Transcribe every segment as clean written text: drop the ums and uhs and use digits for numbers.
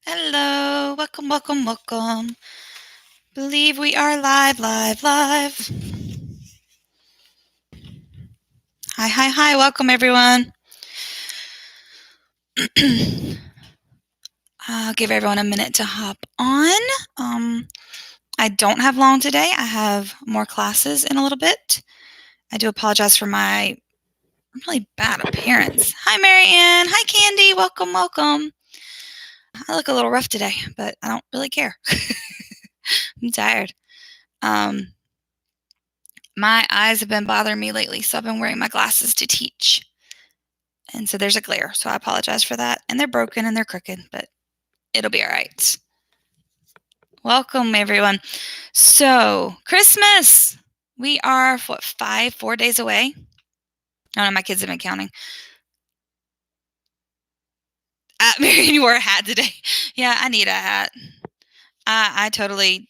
Hello, welcome, welcome, welcome. Believe we are live, live, live. Hi, hi, hi, welcome everyone. I'll give everyone a minute to hop on. I don't have long today. I have more classes in a little bit. I do apologize for my really bad appearance. Hi, Marianne. Hi, Candy. Welcome, welcome. I look a little rough today, but I don't really care. I'm tired. My eyes have been bothering me lately, so I've been wearing my glasses to teach. And so there's a glare, so I apologize for that. And they're broken and they're crooked, but it'll be all right. Welcome, everyone. So, Christmas. We are, 4 days away? Oh, no, my kids have been counting. Marion, you wore a hat today. Yeah, I need a hat. I totally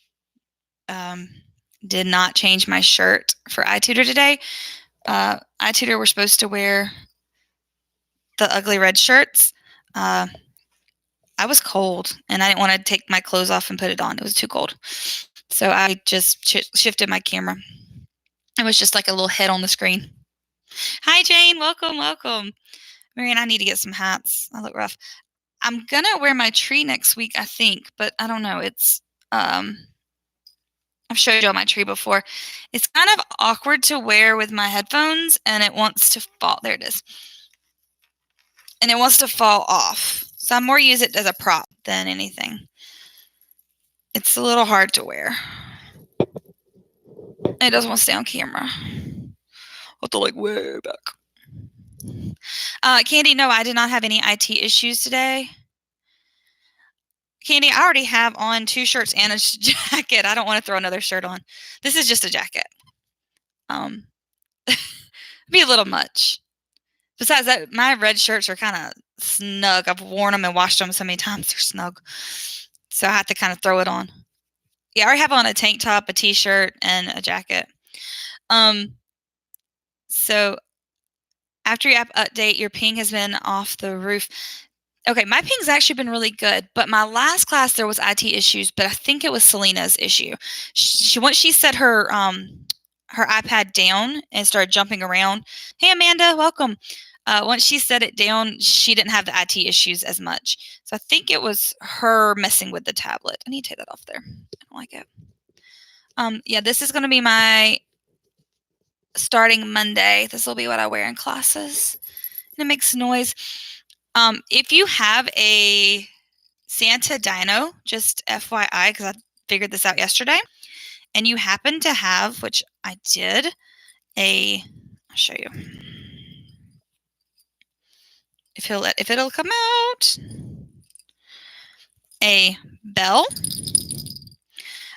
did not change my shirt for iTutor today. iTutor were supposed to wear the ugly red shirts. I was cold, and I didn't want to take my clothes off and put it on. It was too cold. So I just shifted my camera. It was just like a little head on the screen. Hi, Jane. Welcome, welcome. Marianne, I need to get some hats. I look rough. I'm going to wear my tree next week, I think, but I don't know. It's, I've showed you all my tree before. It's kind of awkward to wear with my headphones, and it wants to fall. There it is. And it wants to fall off. So I more use it as a prop than anything. It's a little hard to wear. It doesn't want to stay on camera. I'll have to like way back. Candy, no, I did not have any IT issues today. Candy, I already have on 2 shirts and a jacket. I don't want to throw another shirt on. This is just a jacket. Be a little much. Besides that, my red shirts are kind of snug. I've worn them and washed them so many times. They're snug. So I have to kind of throw it on. Yeah, I already have on a tank top, a t-shirt, and a jacket. So after your app update, your ping has been off the roof. Okay, my ping's actually been really good, but my last class there was IT issues, but I think it was Selena's issue. Once she set her iPad down and started jumping around. Hey Amanda, welcome. Once she set it down, she didn't have the IT issues as much. So I think it was her messing with the tablet. I need to take that off there. I don't like it. Yeah, this is going to be my starting Monday. This will be what I wear in classes. And it makes noise. If you have a Santa Dino, just FYI, because I figured this out yesterday, and you happen to have, which I did, I'll show you. If it'll come out, a bell.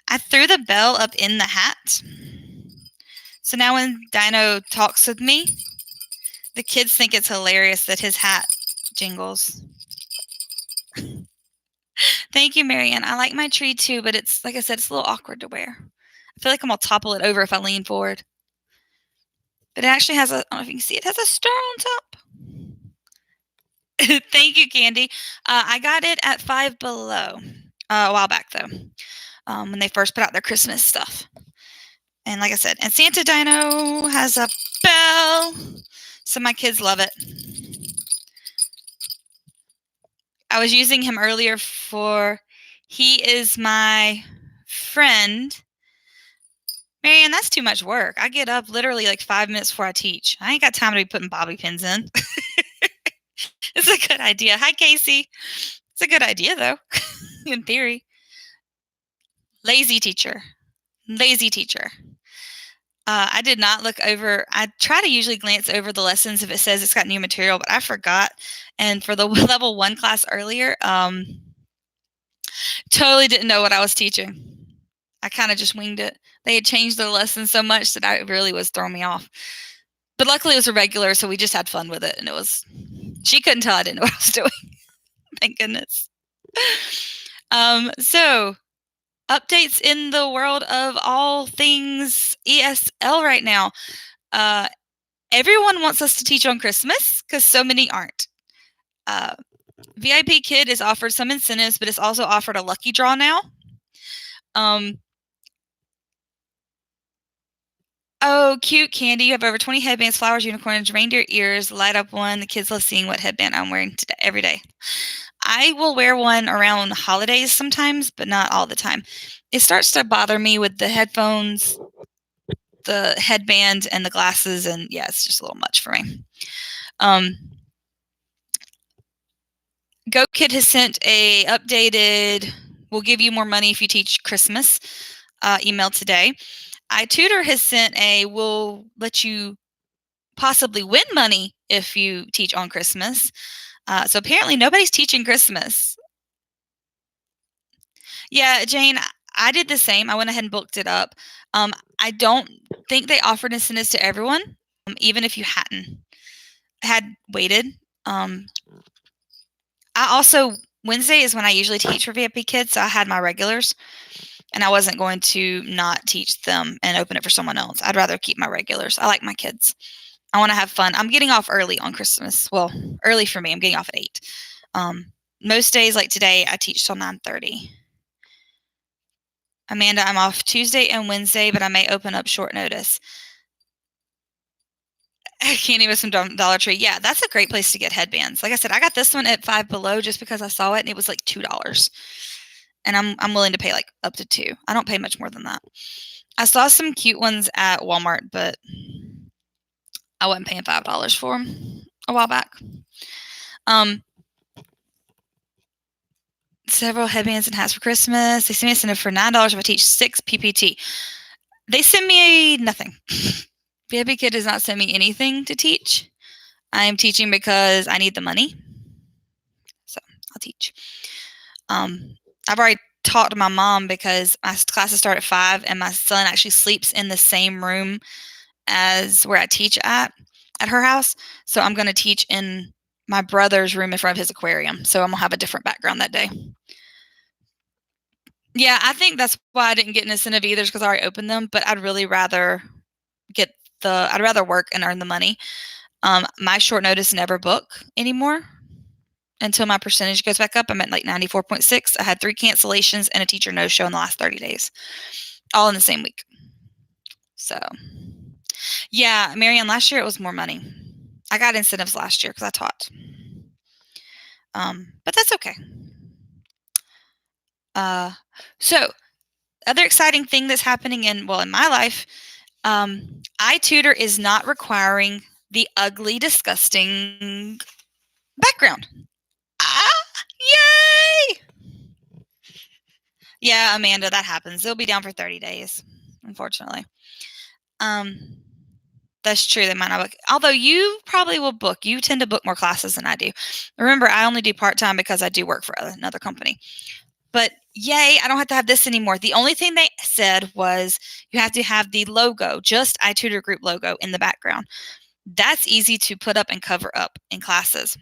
I threw the bell up in the hat. So now when Dino talks with me, the kids think it's hilarious that his hat jingles. Thank you, Marianne. I like my tree too, but it's, like I said, it's a little awkward to wear. I feel like I'm going to topple it over if I lean forward. But it actually has I don't know if you can see, it has a star on top. Thank you, Candy. I got it at Five Below a while back, though, when they first put out their Christmas stuff. And like I said, and Santa Dino has a bell, so my kids love it. I was using him earlier he is my friend. Marianne, that's too much work. I get up literally like 5 minutes before I teach. I ain't got time to be putting bobby pins in. It's a good idea. Hi, Casey. It's a good idea, though, in theory. Lazy teacher. Lazy teacher. I did not look over. I try to usually glance over the lessons if it says it's got new material, but I forgot. And for the level 1 class earlier, totally didn't know what I was teaching. I kind of just winged it. They had changed their lessons so much that it really was throwing me off. But luckily it was a regular, so we just had fun with it. And she couldn't tell I didn't know what I was doing. Thank goodness. So updates in the world of all things ESL right now. Everyone wants us to teach on Christmas because so many aren't. VIP Kid is offered some incentives, but it's also offered a lucky draw now. Oh, cute Candy. You have over 20 headbands, flowers, unicorns, reindeer ears. Light up one. The kids love seeing what headband I'm wearing today, every day. I will wear one around holidays sometimes, but not all the time. It starts to bother me with the headphones, the headband, and the glasses, and yeah, it's just a little much for me. GoKid has sent a updated "We'll give you more money if you teach Christmas" email today. iTutor has sent a "We'll let you possibly win money if you teach on Christmas." So apparently nobody's teaching Christmas. Yeah, Jane, I did the same. I went ahead and booked it up. I don't think they offered incentives to everyone, even if you had waited. I also Wednesday is when I usually teach for VIP Kids, so I had my regulars, and I wasn't going to not teach them and open it for someone else. I'd rather keep my regulars. I like my kids. I want to have fun. I'm getting off early on Christmas. Well, early for me. I'm getting off at 8. Most days, like today, I teach till 9:30. Amanda, I'm off Tuesday and Wednesday, but I may open up short notice. Candy with some Dollar Tree. Yeah, that's a great place to get headbands. Like I said, I got this one at Five Below just because I saw it and it was like $2. And I'm willing to pay like up to 2. I don't pay much more than that. I saw some cute ones at Walmart, but I wasn't paying $5 for them a while back. Several headbands and hats for Christmas. They sent me a incentive for $9 if I teach 6 PPT. They sent me nothing. VIP Kid does not send me anything to teach. I am teaching because I need the money. So I'll teach. I've already talked to my mom because my classes start at 5 and my son actually sleeps in the same room as where I teach at her house. So I'm going to teach in my brother's room in front of his aquarium. So I'm going to have a different background that day. Yeah, I think that's why I didn't get an incentive either, because I already opened them. But I'd really rather I'd rather work and earn the money. My short notice never book anymore until my percentage goes back up. I'm at like 94.6. I had 3 cancellations and a teacher no show in the last 30 days, all in the same week. So, yeah, Marianne, last year it was more money. I got incentives last year because I taught. But that's okay. So, other exciting thing that's happening in my life, iTutor is not requiring the ugly, disgusting background. Yay! Yeah, Amanda, that happens. They'll be down for 30 days, unfortunately. That's true. They might not book. Although you probably will book. You tend to book more classes than I do. Remember, I only do part-time because I do work for another company. But yay, I don't have to have this anymore. The only thing they said was you have to have the logo, just iTutor Group logo in the background. That's easy to put up and cover up in classes.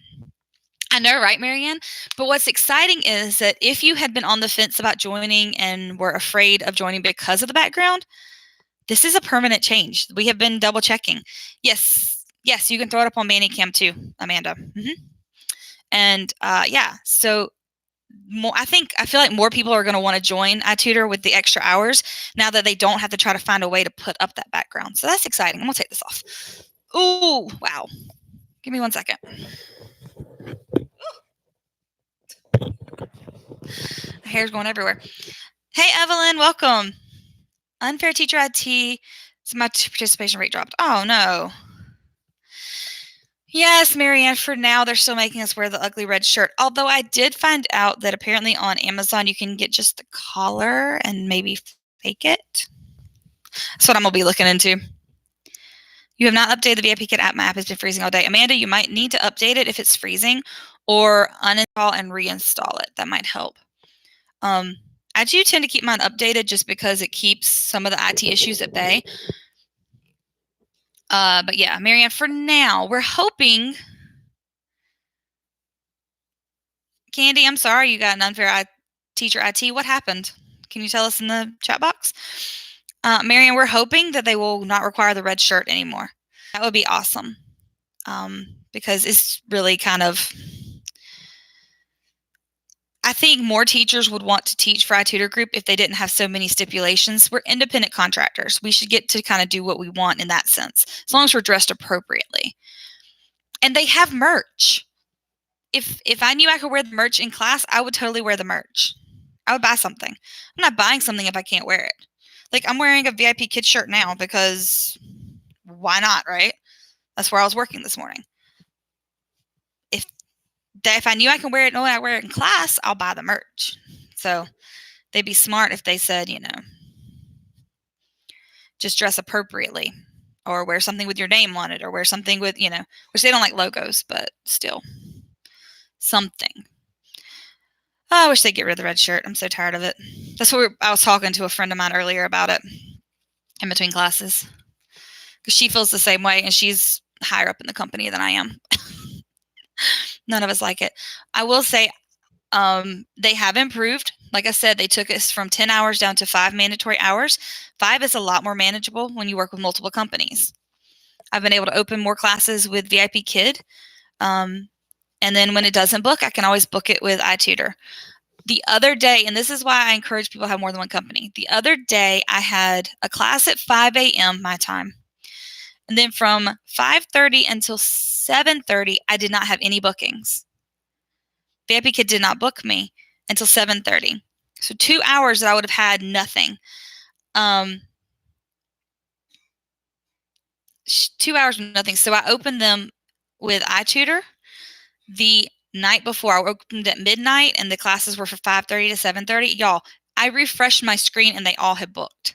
I know, right, Marianne? But what's exciting is that if you had been on the fence about joining and were afraid of joining because of the background, this is a permanent change. We have been double checking. Yes, you can throw it up on Bandicam too, Amanda. And yeah, so I feel like more people are going to want to join iTutor with the extra hours now that they don't have to try to find a way to put up that background. So that's exciting. I'm going to take this off. Ooh, wow. Give me 1 second. The hair's going everywhere. Hey, Evelyn, welcome. Unfair teacher IT. So my participation rate dropped. Oh, no. Yes, Marianne, for now, they're still making us wear the ugly red shirt. Although I did find out that apparently on Amazon, you can get just the collar and maybe fake it. That's what I'm going to be looking into. You have not updated the VIP Kid app. My app has been freezing all day. Amanda, you might need to update it if it's freezing or uninstall and reinstall it. That might help. I do tend to keep mine updated just because it keeps some of the IT issues at bay. But yeah, Marianne, for now, we're hoping. Candy, I'm sorry you got an unfair teacher IT. What happened? Can you tell us in the chat box? Marianne, we're hoping that they will not require the red shirt anymore. That would be awesome. Because it's really kind of I think more teachers would want to teach for iTutor Group if they didn't have so many stipulations. We're independent contractors. We should get to kind of do what we want in that sense, as long as we're dressed appropriately. And they have merch. If I knew I could wear the merch in class, I would totally wear the merch. I would buy something. I'm not buying something if I can't wear it. Like, I'm wearing a VIP Kids shirt now because why not, right? That's where I was working this morning. If I knew I can wear it, I wear it in class, I'll buy the merch. So they'd be smart if they said, just dress appropriately, or wear something with your name on it, or wear something with, which they don't like logos, but still something. Oh, I wish they'd get rid of the red shirt. I'm so tired of it. That's what I was talking to a friend of mine earlier about it in between classes, because she feels the same way, and she's higher up in the company than I am. None of us like it. I will say, they have improved. Like I said, they took us from 10 hours down to 5 mandatory hours. 5 is a lot more manageable when you work with multiple companies. I've been able to open more classes with VIP Kid. And then when it doesn't book, I can always book it with iTutor. The other day, and this is why I encourage people to have more than one company. The other day, I had a class at 5 a.m. my time. And then from 5:30 until 7:30, I did not have any bookings. VIP Kid did not book me until 7:30. So 2 hours that I would have had nothing. 2 hours with nothing. So I opened them with iTutor the night before. I opened at midnight, and the classes were for 5:30 to 7:30. Y'all, I refreshed my screen, and they all had booked.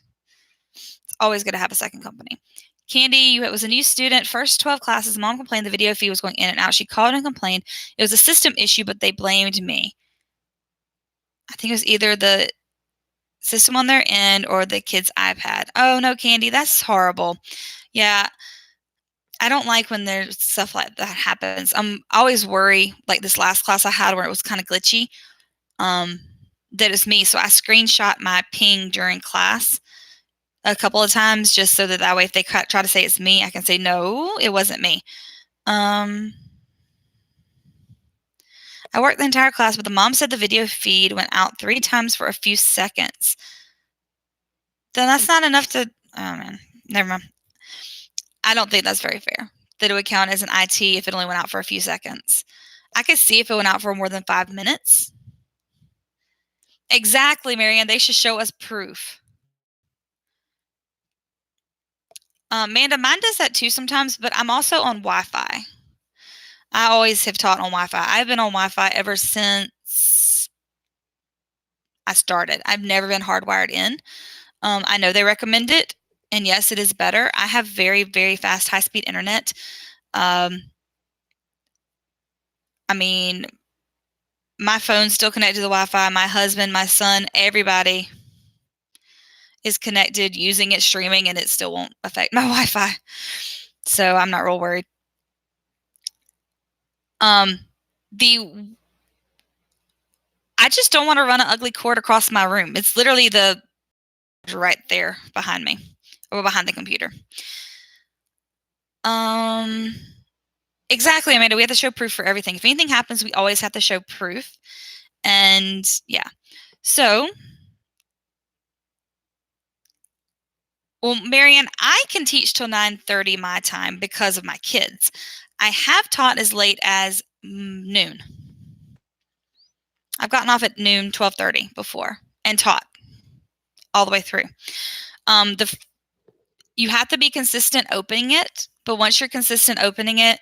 It's always good to have a second company. Candy, you was a new student. First 12 classes, mom complained the video feed was going in and out. She called and complained. It was a system issue, but they blamed me. I think it was either the system on their end or the kid's iPad. Oh, no, Candy, that's horrible. Yeah, I don't like when there's stuff like that happens. I always worry, like this last class I had where it was kind of glitchy, that it's me. So I screenshot my ping during class a couple of times just so that way if they try to say it's me, I can say, no, it wasn't me. I worked the entire class, but the mom said the video feed went out 3 times for a few seconds. Then that's not enough to, oh man, never mind. I don't think that's very fair that it would count as an IT if it only went out for a few seconds. I could see if it went out for more than 5 minutes. Exactly, Marianne. They should show us proof. Amanda, mine does that too sometimes, but I'm also on Wi-Fi. I always have taught on Wi-Fi. I've been on Wi-Fi ever since I started. I've never been hardwired in. I know they recommend it, and yes, it is better. I have very, very fast, high-speed internet. I mean, my phone's still connected to the Wi-Fi. My husband, my son, everybody is connected using it, streaming, and it still won't affect my Wi-Fi. So I'm not real worried. I just don't want to run an ugly cord across my room. It's literally right there behind me, or behind the computer. Exactly, Amanda. We have to show proof for everything. If anything happens, we always have to show proof. And yeah. So, well, Marianne, I can teach till 9:30 my time because of my kids. I have taught as late as noon. I've gotten off at noon, 12:30 before, and taught all the way through. You have to be consistent opening it, but once you're consistent opening it,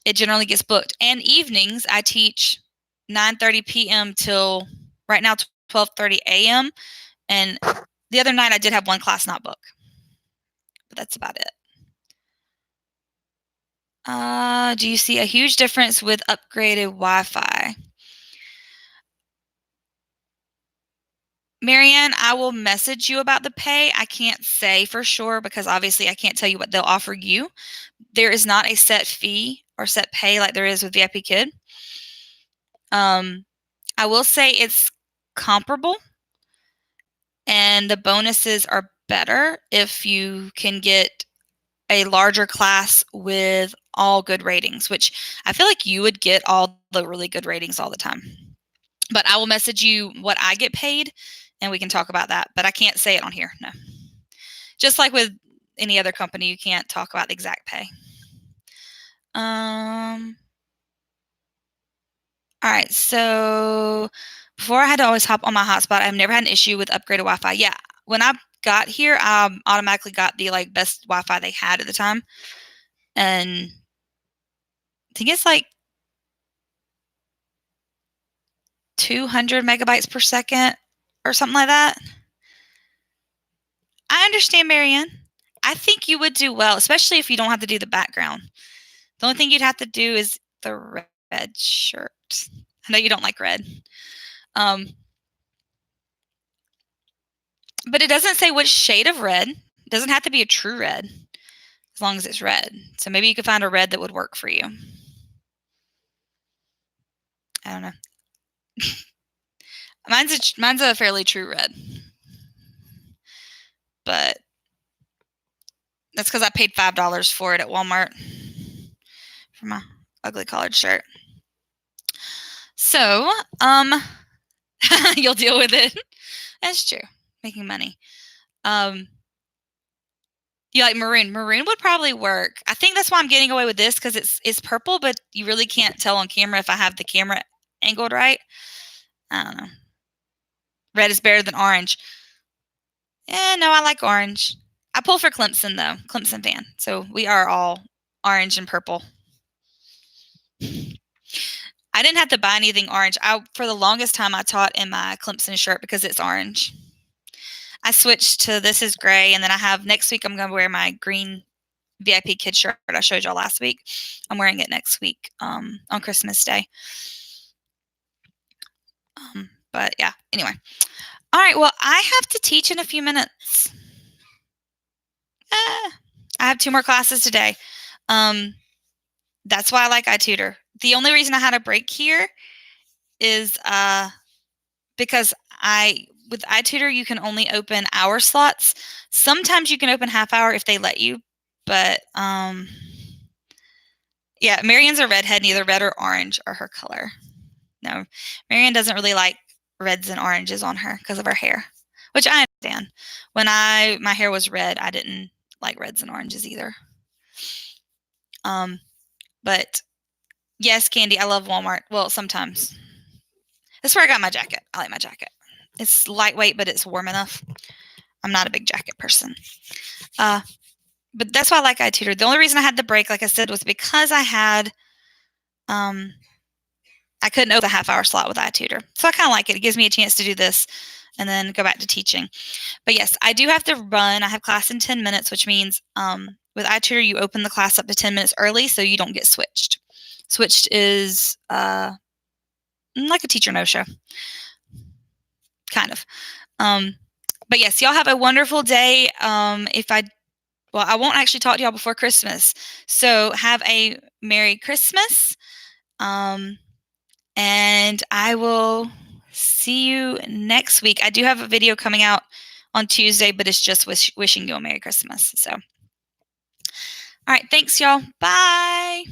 it generally gets booked. And evenings, I teach 9:30 p.m. till right now 12:30 a.m. And the other night I did have one class not book, but that's about it. Do you see a huge difference with upgraded Wi-Fi? Marianne, I will message you about the pay. I can't say for sure because obviously I can't tell you what they'll offer you. There is not a set fee or set pay like there is with VIP Kid. I will say it's comparable, and the bonuses are better if you can get a larger class with all good ratings, which I feel like you would get all the really good ratings all the time. But I will message you what I get paid, and we can talk about that. But I can't say it on here. No. Just like with any other company, you can't talk about the exact pay. All right. So before I had to always hop on my hotspot, I've never had an issue with upgraded Wi-Fi. Yeah. When I got here, I automatically got the like best Wi-Fi they had at the time. And I think it's like 200 megabytes per second or something like that. I understand, Marianne. I think you would do well, especially if you don't have to do the background. The only thing you'd have to do is the red shirt. I know you don't like red. But it doesn't say which shade of red. It doesn't have to be a true red as long as it's red. So maybe you could find a red that would work for you. I don't know. mine's a fairly true red. But that's because I paid $5 for it at Walmart for my ugly collared shirt. So, you'll deal with it. That's true. Making money. You like maroon. Maroon would probably work. I think that's why I'm getting away with this because it's purple, but you really can't tell on camera if I have the camera angled right. I don't know. Red is better than orange. No, I like orange. I pull for Clemson though. Clemson fan. So we are all orange and purple. I didn't have to buy anything orange. For the longest time I taught in my Clemson shirt because it's orange. I switched to this is gray, and then I have next week I'm going to wear my green VIP kid shirt I showed y'all last week. I'm wearing it next week on Christmas Day. But yeah, anyway. All right, well, I have to teach in a few minutes. I have 2 more classes today. That's why I like iTutor. The only reason I had a break here is because with iTutor you can only open hour slots. Sometimes you can open half hour if they let you, but yeah, Marianne's a redhead. Neither red or orange are her color. No, Marianne doesn't really like reds and oranges on her because of her hair, which I understand. When my hair was red, I didn't like reds and oranges either. But yes, Candy, I love Walmart. Well, sometimes. That's where I got my jacket. I like my jacket. It's lightweight, but it's warm enough. I'm not a big jacket person. But that's why I like iTutor. The only reason I had the break, like I said, was because I had I couldn't open a half-hour slot with iTutor. So I kind of like it. It gives me a chance to do this and then go back to teaching. But yes, I do have to run. I have class in 10 minutes, which means with iTutor, you open the class up to 10 minutes early so you don't get switched. Switched is like a teacher no-show. Kind of. But yes, y'all have a wonderful day. I won't actually talk to y'all before Christmas. So have a Merry Christmas. And I will see you next week. I do have a video coming out on Tuesday, but it's just wishing you a Merry Christmas. So, all right. Thanks, y'all. Bye.